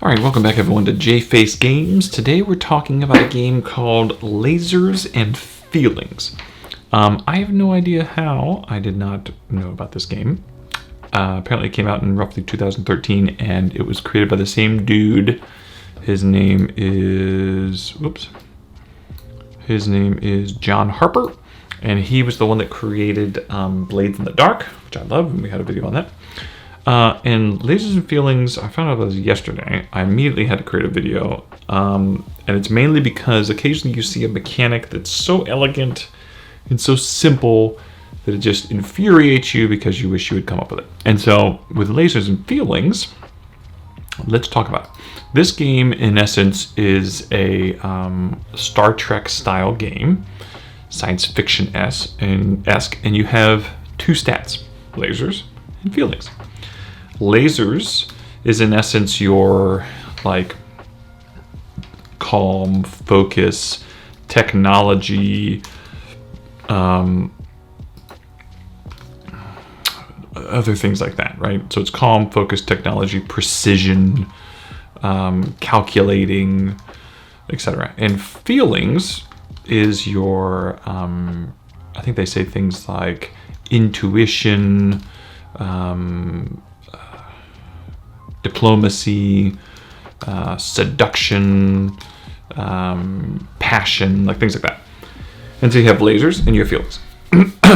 Alright, welcome back everyone to J-Face Games. Today we're talking about a game called Lasers and Feelings. I have no idea how I did not know about this game. Apparently it came out in roughly 2013 and it was created by the same dude. His name is John Harper, and he was the one that created Blades in the Dark, which I love, and we had a video on that. And Lasers and Feelings, I found out about this yesterday. I immediately had to create a video, and it's mainly because occasionally you see a mechanic that's so elegant and so simple that it just infuriates you because you wish you had come up with it. And so with Lasers and Feelings, let's talk about it. This game, in essence, is a Star Trek style game, science fiction-esque, and you have two stats, lasers and feelings. Lasers is in essence your like calm, focus, technology, other things like that, right? So it's calm, focus, technology, precision, calculating, etc. And feelings is your, I think they say things like intuition, diplomacy, seduction, passion, like things like that. And so you have lasers and you have feelings.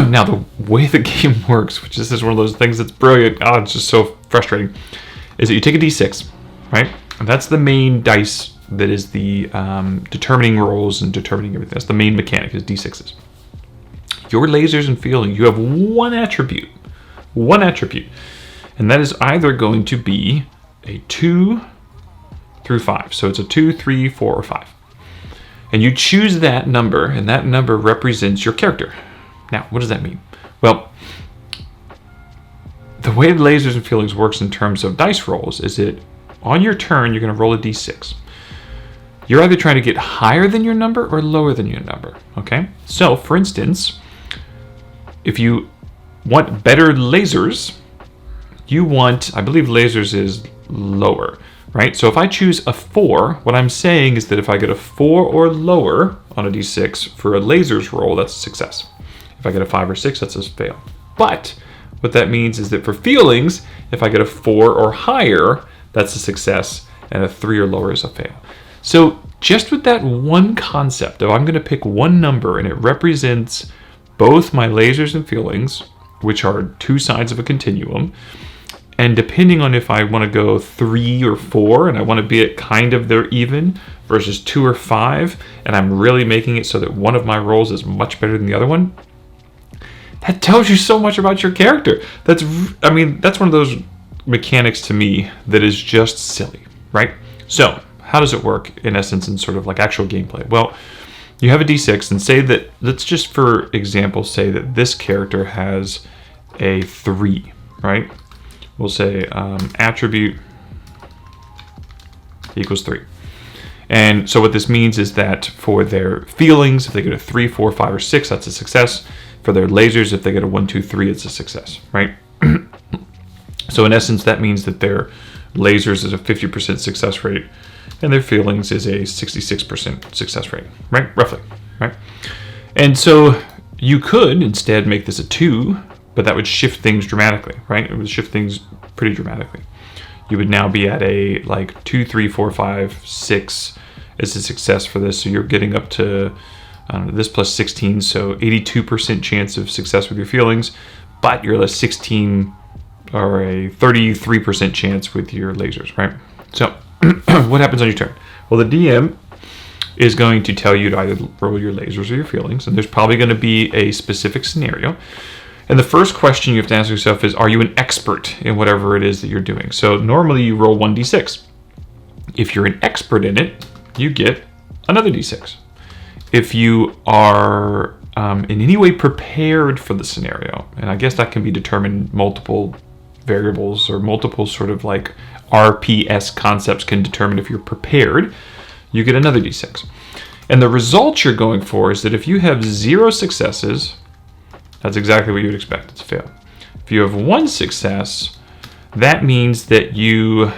Now the way the game works, which is one of those things that's brilliant, it's just so frustrating, is that you take a d6, right? And that's the main dice that is the determining rolls and determining everything. That's the main mechanic, is d6s. Your lasers and feelings, you have one attribute, and that is either going to be a 2 through 5. So it's a 2, 3, 4, or 5. And you choose that number, and that number represents your character. Now, what does that mean? Well, the way Lasers and Feelings works in terms of dice rolls is that on your turn, you're going to roll a d6. You're either trying to get higher than your number or lower than your number, okay? So, for instance, if you want better lasers, you want, I believe lasers is lower, right? So if I choose a 4, what I'm saying is that if I get a 4 or lower on a d6 for a lasers roll, that's a success. If I get a 5 or 6, that's a fail. But what that means is that for feelings, if I get a 4 or higher, that's a success, and a 3 or lower is a fail. So just with that one concept of I'm going to pick one number and it represents both my lasers and feelings, which are two sides of a continuum, and depending on if I want to go 3 or 4 and I want to be at kind of their even versus 2 or 5, and I'm really making it so that one of my rolls is much better than the other one, that tells you so much about your character. That's one of those mechanics to me that is just silly, right? So how does it work in essence in sort of like actual gameplay? Well, you have a d6 and say that, let's just for example say that this character has a 3, right? We'll say attribute equals 3. And so what this means is that for their feelings, if they get a 3, 4, 5, or 6, that's a success. For their lasers, if they get a 1, 2, 3, it's a success, right? So in essence, that means that their lasers is a 50% success rate and their feelings is a 66% success rate, right? Roughly, right? And so you could instead make this a 2, but that would shift things dramatically, right? It would shift things pretty dramatically. You would now be at a like 2, 3, 4, 5, 6 is a success for this. So you're getting up to this plus 16, so 82% chance of success with your feelings, but you're at a 16 or a 33% chance with your lasers, right? So what happens on your turn? Well, the DM is going to tell you to either roll your lasers or your feelings, and there's probably going to be a specific scenario. And the first question you have to ask yourself is, are you an expert in whatever it is that you're doing? So normally you roll 1d6. If you're an expert in it, you get another d6. If you are in any way prepared for the scenario, and I guess that can be determined multiple variables or multiple sort of like RPS concepts can determine if you're prepared, you get another d6. And the result you're going for is that if you have 0 successes, that's exactly what you would expect. It's a fail. If you have 1 success, that means that you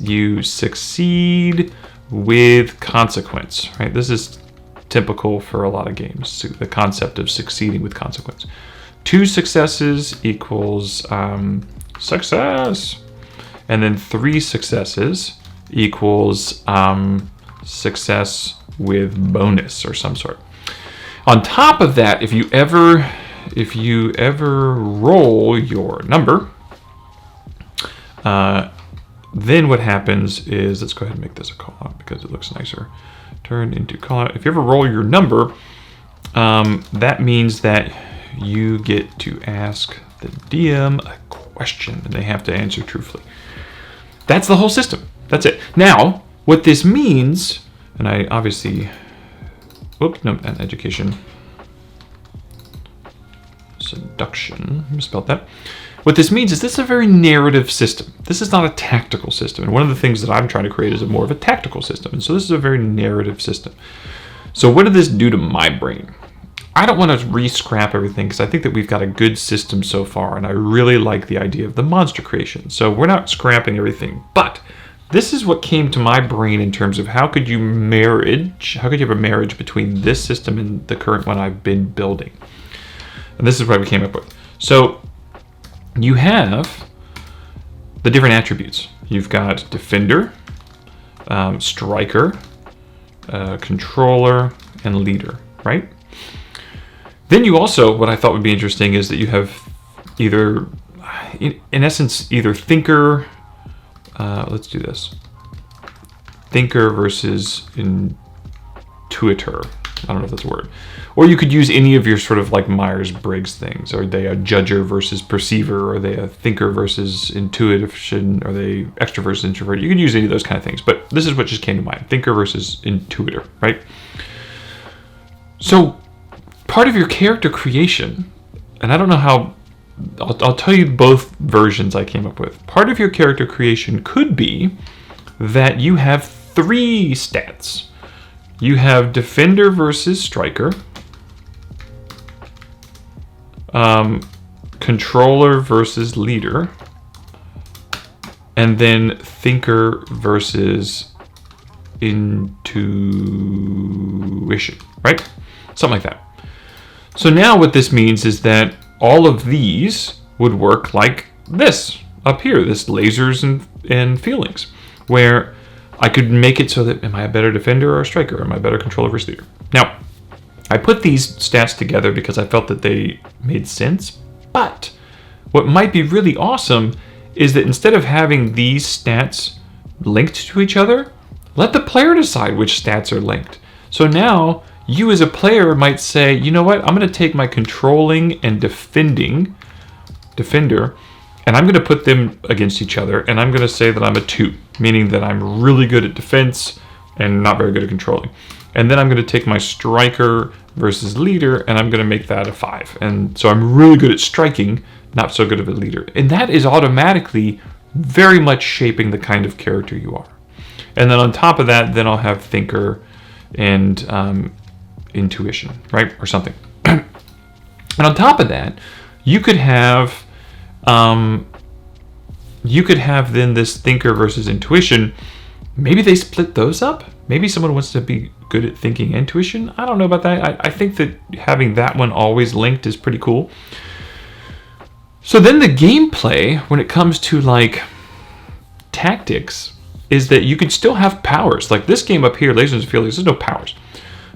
you succeed with consequence, right? This is typical for a lot of games, so the concept of succeeding with consequence. 2 successes equals success, and then 3 successes equals success with bonus or some sort. On top of that, if you ever roll your number, then what happens is, let's go ahead and make this a call out because it looks nicer. Turn into call out. If you ever roll your number, that means that you get to ask the DM a question and they have to answer truthfully. That's the whole system. That's it. Now, what this means, and I obviously, not education. Seduction, misspelled that. What this means is this is a very narrative system. This is not a tactical system. And one of the things that I'm trying to create is more of a tactical system. And so this is a very narrative system. So what did this do to my brain? I don't want to re-scrap everything because I think that we've got a good system so far. And I really like the idea of the monster creation. So we're not scrapping everything. But this is what came to my brain in terms of how could you have a marriage between this system and the current one I've been building. And this is what we came up with. So you have the different attributes. You've got defender, striker, controller, and leader, right? Then you also, what I thought would be interesting is that you have either, in essence, either thinker, let's do this. Thinker versus intuitor. I don't know if that's a word. Or you could use any of your sort of like Myers-Briggs things. Are they a judger versus perceiver? Are they a thinker versus intuition? Are they extrovert versus introvert? You can use any of those kind of things. But this is what just came to mind. Thinker versus intuitor, right? So part of your character creation, and I don't know how, I'll tell you both versions I came up with. Part of your character creation could be that you have 3 stats. You have defender versus striker, controller versus leader, and then thinker versus intuition, right? Something like that. So now what this means is that all of these would work like this up here, this lasers and feelings, where I could make it so that, am I a better defender or a striker? Am I a better controller versus leader? Now, I put these stats together because I felt that they made sense, but what might be really awesome is that instead of having these stats linked to each other, let the player decide which stats are linked. So now, you as a player might say, you know what, I'm going to take my controlling and defender, and I'm going to put them against each other, and I'm going to say that I'm a 2, meaning that I'm really good at defense and not very good at controlling. And then I'm going to take my striker versus leader, and I'm going to make that a 5. And so I'm really good at striking, not so good of a leader. And that is automatically very much shaping the kind of character you are. And then on top of that, then I'll have thinker and intuition, right? Or something. And on top of that, you could have then this thinker versus intuition. Maybe they split those up. Maybe someone wants to be good at thinking and intuition. I don't know about that. I think that having that one always linked is pretty cool. So then the gameplay, when it comes to like tactics, is that you could still have powers. Like this game up here, Lasers and Feelings, there's no powers.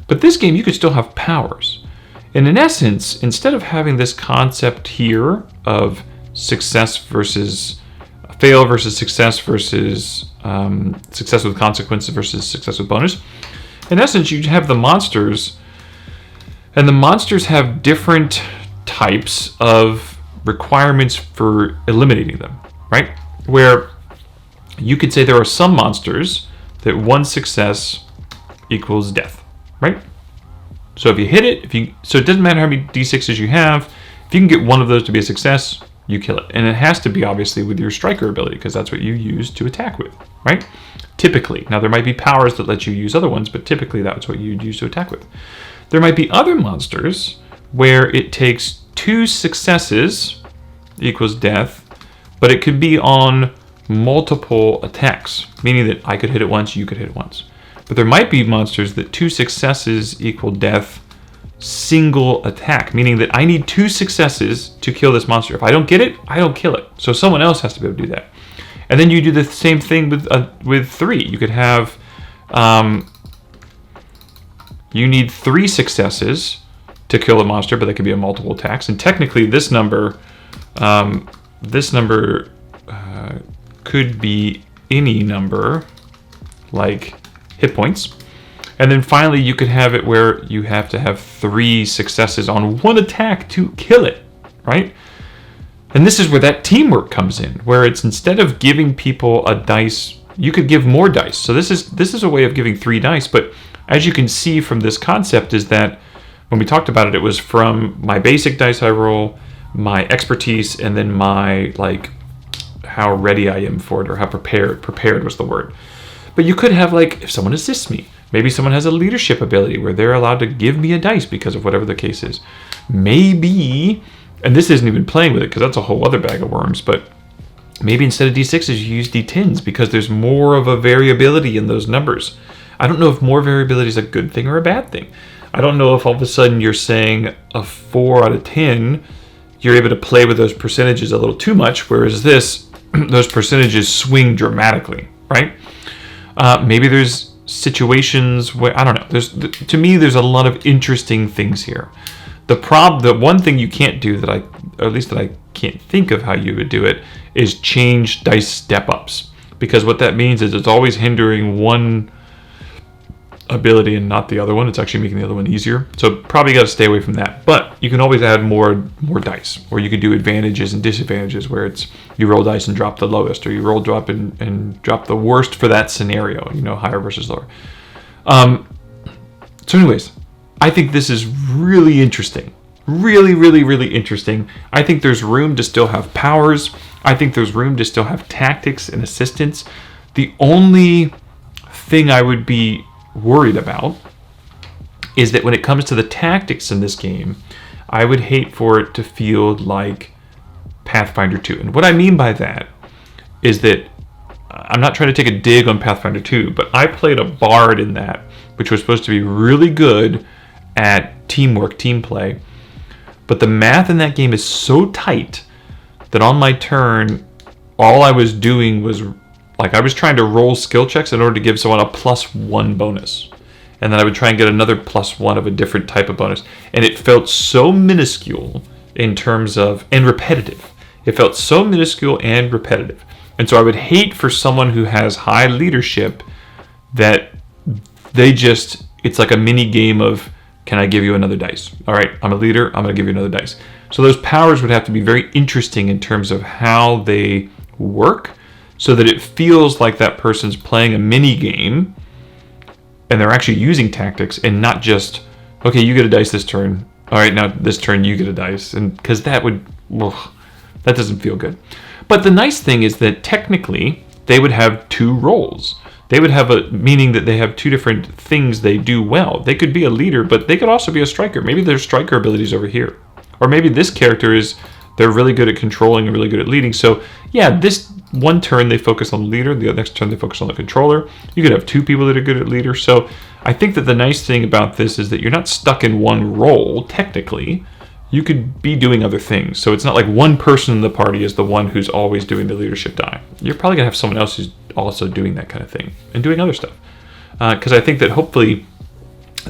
But this game, you could still have powers. And in essence, instead of having this concept here of success versus fail versus success versus success with consequences versus success with bonus, in essence, you have the monsters, and the monsters have different types of requirements for eliminating them, right? Where you could say there are some monsters that 1 success equals death, right? So if you hit it, so it doesn't matter how many d6s you have, if you can get one of those to be a success, you kill it. And it has to be obviously with your striker ability, because that's what you use to attack with, right? Typically. Now there might be powers that let you use other ones, but typically that's what you'd use to attack with. There might be other monsters where it takes 2 successes equals death, but it could be on multiple attacks, meaning that I could hit it once, you could hit it once. But there might be monsters that 2 successes equal death single attack, meaning that I need 2 successes to kill this monster. If I don't get it, I don't kill it. So someone else has to be able to do that. And then you do the same thing with 3. You could have, you need 3 successes to kill a monster, but that could be a multiple attacks. And technically, this number could be any number, like hit points. And then finally, you could have it where you have to have 3 successes on 1 attack to kill it, right? And this is where that teamwork comes in, where it's instead of giving people a dice, you could give more dice. So this is a way of giving 3 dice, but as you can see from this concept is that when we talked about it, it was from my basic dice I roll, my expertise, and then my, like, how ready I am for it, or how prepared was the word. But you could have, like, if someone assists me, maybe someone has a leadership ability where they're allowed to give me a dice because of whatever the case is. Maybe, and this isn't even playing with it because that's a whole other bag of worms, but maybe instead of D6s, you use D10s because there's more of a variability in those numbers. I don't know if more variability is a good thing or a bad thing. I don't know if all of a sudden you're saying a 4 out of 10, you're able to play with those percentages a little too much, whereas this, those percentages swing dramatically, right? Maybe there's situations where, I don't know, to me, there's a lot of interesting things here. The one thing you can't do that or at least that I can't think of how you would do it, is change dice step-ups. Because what that means is it's always hindering one ability and not the other one. It's actually making the other one easier. So probably got to stay away from that. But you can always add more dice, or you could do advantages and disadvantages where it's you roll dice and drop the lowest, or you roll drop and drop the worst for that scenario, higher versus lower. So anyways, I think this is really interesting. Really, really, really interesting. I think there's room to still have powers. I think there's room to still have tactics and assistance. The only thing I would be worried about is that when it comes to the tactics in this game, I would hate for it to feel like Pathfinder 2. And what I mean by that is that I'm not trying to take a dig on Pathfinder 2, but I played a bard in that, which was supposed to be really good at teamwork, team play. But the math in that game is so tight that on my turn, all I was doing was I was trying to roll skill checks in order to give someone a +1 bonus. And then I would try and get another +1 of a different type of bonus. And it felt so minuscule in terms of, and repetitive. It felt so minuscule and repetitive. And so I would hate for someone who has high leadership that it's like a mini game of, can I give you another dice? All right, I'm a leader, I'm going to give you another dice. So those powers would have to be very interesting in terms of how they work, so that it feels like that person's playing a mini game and they're actually using tactics and not just, okay, you get a dice this turn. All right, now this turn you get a dice. And because that doesn't feel good. But the nice thing is that technically they would have 2 roles. They would have meaning that they have 2 different things they do well. They could be a leader, but they could also be a striker. Maybe their striker abilities over here. Or maybe this character they're really good at controlling and really good at leading. So yeah, this one turn they focus on the leader, the next turn they focus on the controller. You could have 2 people that are good at leader. So I think that the nice thing about this is that you're not stuck in one role, technically. You could be doing other things. So it's not like one person in the party is the one who's always doing the leadership die. You're probably going to have someone else who's also doing that kind of thing and doing other stuff. Because I think that hopefully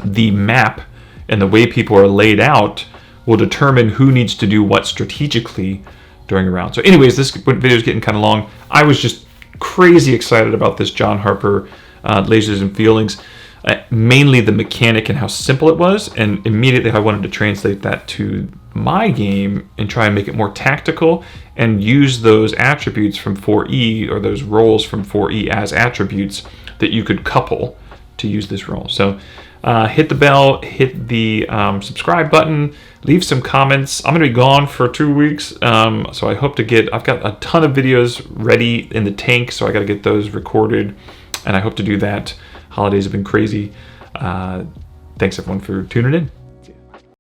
the map and the way people are laid out will determine who needs to do what strategically during a round. So anyways, this video is getting kind of long. I was just crazy excited about this John Harper Lasers and Feelings. Mainly the mechanic and how simple it was, and immediately I wanted to translate that to my game and try and make it more tactical and use those attributes from 4E, or those roles from 4E as attributes that you could couple to use this role. So hit the bell, hit the subscribe button, leave some comments. I'm going to be gone for 2 weeks, so I hope to I've got a ton of videos ready in the tank, so I got to get those recorded, and I hope to do that. Holidays have been crazy. Thanks everyone for tuning in.